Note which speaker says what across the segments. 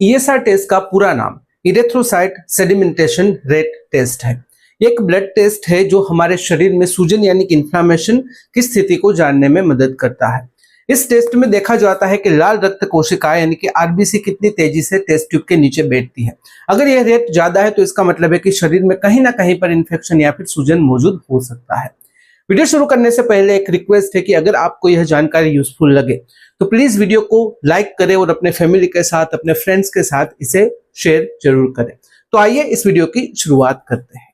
Speaker 1: ESR test का पूरा नाम इरेथ्रोसाइट सेडिमेंटेशन रेट टेस्ट है। एक ब्लड टेस्ट है जो हमारे शरीर में सूजन यानी कि इन्फ्लेमेशन की स्थिति को जानने में मदद करता है। इस टेस्ट में देखा जाता है कि लाल रक्त कोशिकाएं यानी कि आरबीसी कितनी तेजी से टेस्ट ट्यूब के नीचे बैठती है। अगर यह रेट ज्यादा है तो इसका मतलब है कि शरीर में कहीं ना कहीं पर इन्फेक्शन या फिर सूजन मौजूद हो सकता है। वीडियो शुरू करने से पहले एक रिक्वेस्ट है कि अगर आपको यह जानकारी यूजफुल लगे तो प्लीज वीडियो को लाइक करें और अपने फैमिली के साथ, अपने फ्रेंड्स के साथ इसे शेयर जरूर करें। तो आइए इस वीडियो की शुरुआत करते हैं।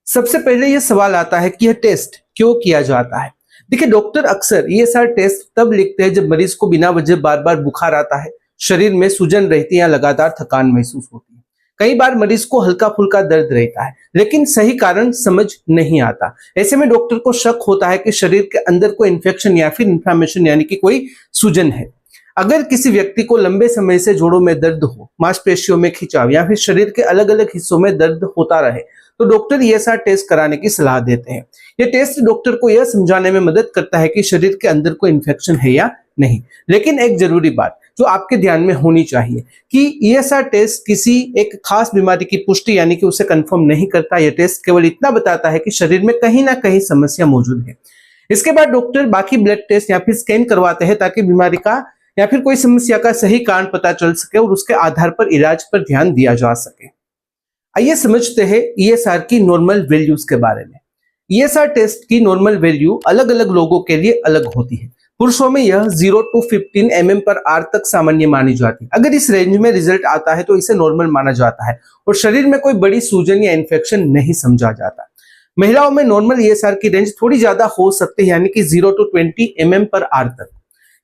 Speaker 1: सबसे पहले यह सवाल आता है कि यह टेस्ट क्यों किया जाता है। देखिए, डॉक्टर अक्सर ईएसआर टेस्ट तब लिखते हैं जब मरीज को बिना वजह बार बार बुखार आता है, शरीर में सूजन रहती है या लगातार थकान महसूस होती है। कई बार मरीज को हल्का फुल्का दर्द रहता है लेकिन सही कारण समझ नहीं आता। ऐसे में डॉक्टर को शक होता है कि शरीर के अंदर कोई इन्फेक्शन या फिर इन्फ्लेमेशन यानी कि कोई सूजन है। अगर किसी व्यक्ति को लंबे समय से जोड़ों में दर्द हो, मांसपेशियों में खिंचाव या फिर शरीर के अलग अलग हिस्सों में दर्द होता रहे तो डॉक्टर ईएसआर टेस्ट कराने की सलाह देते हैं। यह टेस्ट डॉक्टर को यह समझाने में मदद करता है कि शरीर के अंदर कोई इन्फेक्शन है या नहीं। लेकिन एक जरूरी बात जो आपके ध्यान में होनी चाहिए कि ईएसआर टेस्ट किसी एक खास बीमारी की पुष्टि यानी कि उसे कंफर्म नहीं करता। यह टेस्ट केवल इतना बताता है कि शरीर में कहीं ना कहीं समस्या मौजूद है। इसके बाद डॉक्टर बाकी ब्लड टेस्ट या फिर स्कैन करवाते हैं ताकि बीमारी का या फिर कोई समस्या का सही कारण पता चल सके और उसके आधार पर इलाज पर ध्यान दिया जा सके। आइए समझते हैं ईएसआर की नॉर्मल वैल्यूज के बारे में। ईएसआर टेस्ट की नॉर्मल वैल्यू अलग अलग लोगों के लिए अलग होती है। पुरुषों में यह 0 to 15 mm/h तक सामान्य मानी जाती है। अगर इस रेंज में रिजल्ट आता है तो इसे नॉर्मल माना जाता है और शरीर में कोई बड़ी सूजन या इन्फेक्शन नहीं समझा जाता। महिलाओं में नॉर्मल ईएसआर की रेंज थोड़ी ज्यादा हो सकती है यानी कि 0 to 20 mm/h तक।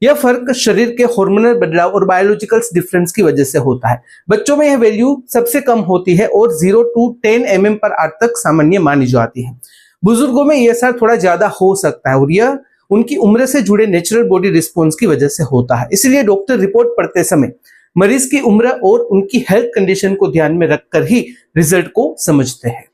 Speaker 1: यह फर्क शरीर के हार्मोनल बदलाव और बायोलॉजिकल डिफरेंस की वजह से होता है। बच्चों में यह वैल्यू सबसे कम होती है और 0 to 10 mm/h तक सामान्य मानी जाती है। बुजुर्गों में ईएसआर थोड़ा ज्यादा हो सकता है और यह उनकी उम्र से जुड़े नेचुरल बॉडी रिस्पॉन्स की वजह से होता है। इसलिए डॉक्टर रिपोर्ट पढ़ते समय मरीज की उम्र और उनकी हेल्थ कंडीशन को ध्यान में रखकर ही रिजल्ट को समझते हैं।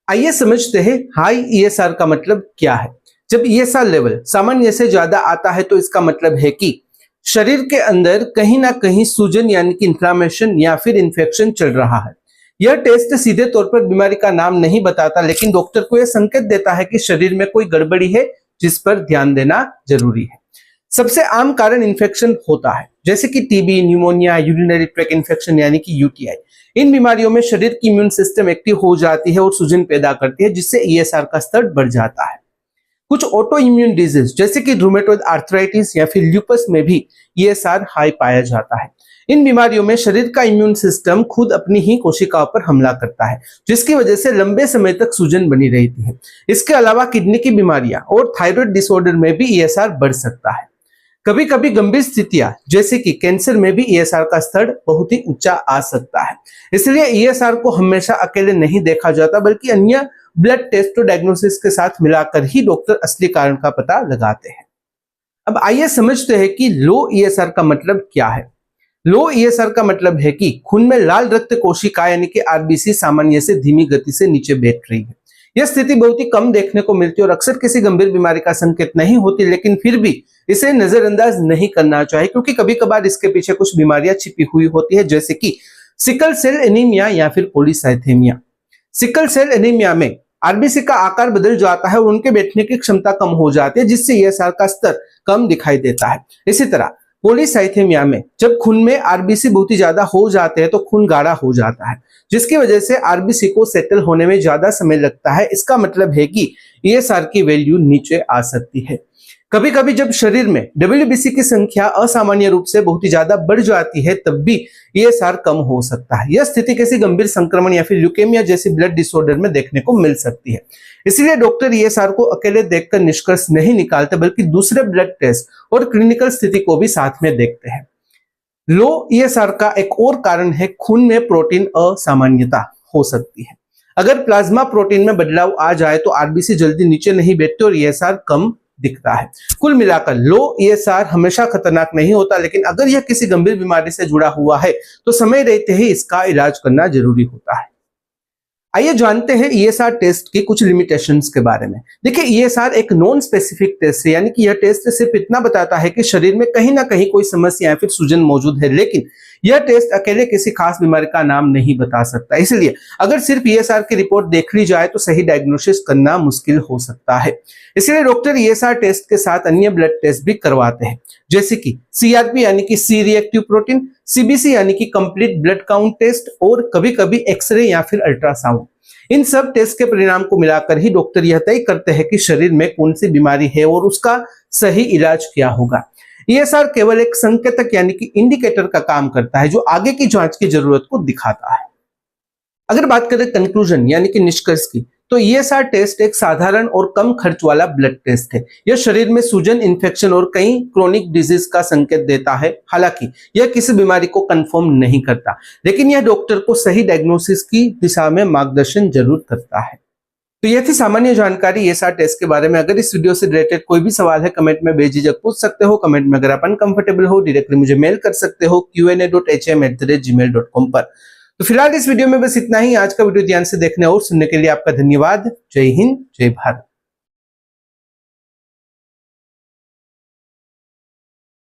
Speaker 1: आइए समझते हैं हाई ईएसआर का मतलब क्या है। जब ईएसआर लेवल सामान्य से ज्यादा आता है तो इसका मतलब है कि शरीर के अंदर कहीं ना कहीं सूजन यानी कि इन्फ्लेमेशन या फिर इन्फेक्शन चल रहा है। यह टेस्ट सीधे तौर पर बीमारी का नाम नहीं बताता लेकिन डॉक्टर को यह संकेत देता है कि शरीर में कोई गड़बड़ी है जिस पर ध्यान देना जरूरी है। सबसे आम कारण इन्फेक्शन होता है जैसे कि TB, pneumonia, urinary tract infection यानी कि यूटीआई। इन बीमारियों में शरीर की इम्यून सिस्टम एक्टिव हो जाती है और सूजन पैदा करती है जिससे ईएसआर का स्तर बढ़ जाता है। कुछ ऑटो इम्यून डिजीज जैसे कि रूमेटॉइड आर्थराइटिस या फिर ल्यूपस में भी ईएसआर हाई पाया जाता है। इन बीमारियों में शरीर का इम्यून सिस्टम खुद अपनी ही कोशिकाओं पर हमला करता है जिसकी वजह से लंबे समय तक सूजन बनी रहती है। इसके अलावा किडनी की बीमारियां और थायराइड डिसऑर्डर में भी ईएसआर बढ़ सकता है। कभी कभी गंभीर स्थितियां जैसे कि कैंसर में भी ईएसआर का स्तर बहुत ही ऊंचा आ सकता है। इसलिए ईएसआर को हमेशा अकेले नहीं देखा जाता बल्कि अन्य ब्लड टेस्ट और डायग्नोसिस के साथ मिलाकर ही डॉक्टर असली कारण का पता लगाते हैं। अब आइए समझते हैं कि लो ईएसआर का मतलब क्या है। लो ईएसआर का मतलब है कि खून में लाल रक्त कोशिकाएं यानी कि आरबीसी सामान्य से धीमी गति से नीचे बैठ रही है। यह स्थिति बहुत ही कम देखने को मिलती है और अक्सर किसी गंभीर बीमारी का संकेत नहीं होती, लेकिन फिर भी इसे नजरअंदाज नहीं करना चाहिए क्योंकि कभी कभार इसके पीछे कुछ बीमारियां छिपी हुई होती है जैसे कि सिकल सेल एनीमिया या फिर पॉलीसाइथेमिया। सिकल सेल एनीमिया में आरबीसी का आकार बदल जाता है और उनके बैठने की क्षमता कम हो जाती है जिससे ईएसआर का स्तर कम दिखाई देता है। इसी तरह पॉलीसाइथेमिया में जब खून में आरबीसी बहुत ही ज्यादा हो जाते हैं तो खून गाढ़ा हो जाता है जिसकी वजह से आरबीसी को सेटल होने में ज्यादा समय लगता है। इसका मतलब है कि ईएसआर की वैल्यू नीचे आ सकती है। कभी कभी जब शरीर में डब्ल्यूबीसी की संख्या असामान्य रूप से बहुत ही ज्यादा बढ़ जाती है तब भी ईएसआर कम हो सकता है। यह स्थिति किसी गंभीर संक्रमण या फिर ल्यूकेमिया जैसी ब्लड डिसऑर्डर में देखने को मिल सकती है। इसलिए डॉक्टर ईएसआर को अकेले देखकर निष्कर्ष नहीं निकालते बल्कि दूसरे ब्लड टेस्ट और क्लिनिकल स्थिति को भी साथ में देखते हैं। लो ईएसआर का एक और कारण है खून में प्रोटीन असामान्यता हो सकती है। अगर प्लाज्मा प्रोटीन में बदलाव आ जाए तो आरबीसी जल्दी नीचे नहीं बैठते और ईएसआर कम दिखता है। कुल मिलाकर लो ईएसआर हमेशा खतरनाक नहीं होता लेकिन अगर यह किसी गंभीर बीमारी से जुड़ा हुआ है तो समय रहते ही इसका इलाज करना जरूरी होता है। आइए जानते हैं ईएसआर टेस्ट की कुछ लिमिटेशंस के बारे में। देखिए, ईएसआर एक नॉन स्पेसिफिक टेस्ट है, यानी कि यह टेस्ट सिर्फ इतना बताता है कि शरीर में कहीं ना कहीं कोई समस्या या फिर सूजन मौजूद है, लेकिन यह टेस्ट अकेले किसी खास बीमारी का नाम नहीं बता सकता। इसलिए अगर सिर्फ ईएसआर की रिपोर्ट देख ली जाए तो सही डायग्नोसिस करना मुश्किल हो सकता है। इसलिए डॉक्टर ईएसआर टेस्ट के साथ अन्य ब्लड टेस्ट भी करवाते हैं, जैसे कि सीआरपी यानी कि सी रिएक्टिव प्रोटीन, सीबीसी यानी कि कंप्लीट ब्लड काउंट टेस्ट, और कभी कभी एक्सरे या फिर अल्ट्रासाउंड। इन सब टेस्ट के परिणाम को मिलाकर ही डॉक्टर यह तय करते हैं कि शरीर में कौन सी बीमारी है और उसका सही इलाज क्या होगा। ईएसआर केवल एक संकेतक यानी कि इंडिकेटर का काम करता है, जो आगे की जांच की जरूरत को दिखाता है। अगर बात करें कंक्लूजन यानी कि निष्कर्ष की, तो ईएसआर टेस्ट एक साधारण और कम खर्च वाला ब्लड टेस्ट है। यह शरीर में सूजन, इन्फेक्शन और कई क्रोनिक डिजीज का संकेत देता है। हालांकि यह किसी बीमारी को कंफर्म नहीं करता, लेकिन यह डॉक्टर को सही डायग्नोसिस की दिशा में मार्गदर्शन जरूर करता है। तो यह थी सामान्य जानकारी ईएसआर टेस्ट के बारे में। अगर इस वीडियो से रिलेटेड कोई भी सवाल है, कमेंट में बेझिझक पूछ सकते हो। कमेंट में अगर आप अनकंफर्टेबल हो, डायरेक्टली मुझे मेल कर सकते हो qa.hm@gmail.com पर। तो फिलहाल इस वीडियो में बस इतना ही। आज का वीडियो ध्यान से देखने और सुनने के लिए आपका धन्यवाद। जय हिंद, जय भारत।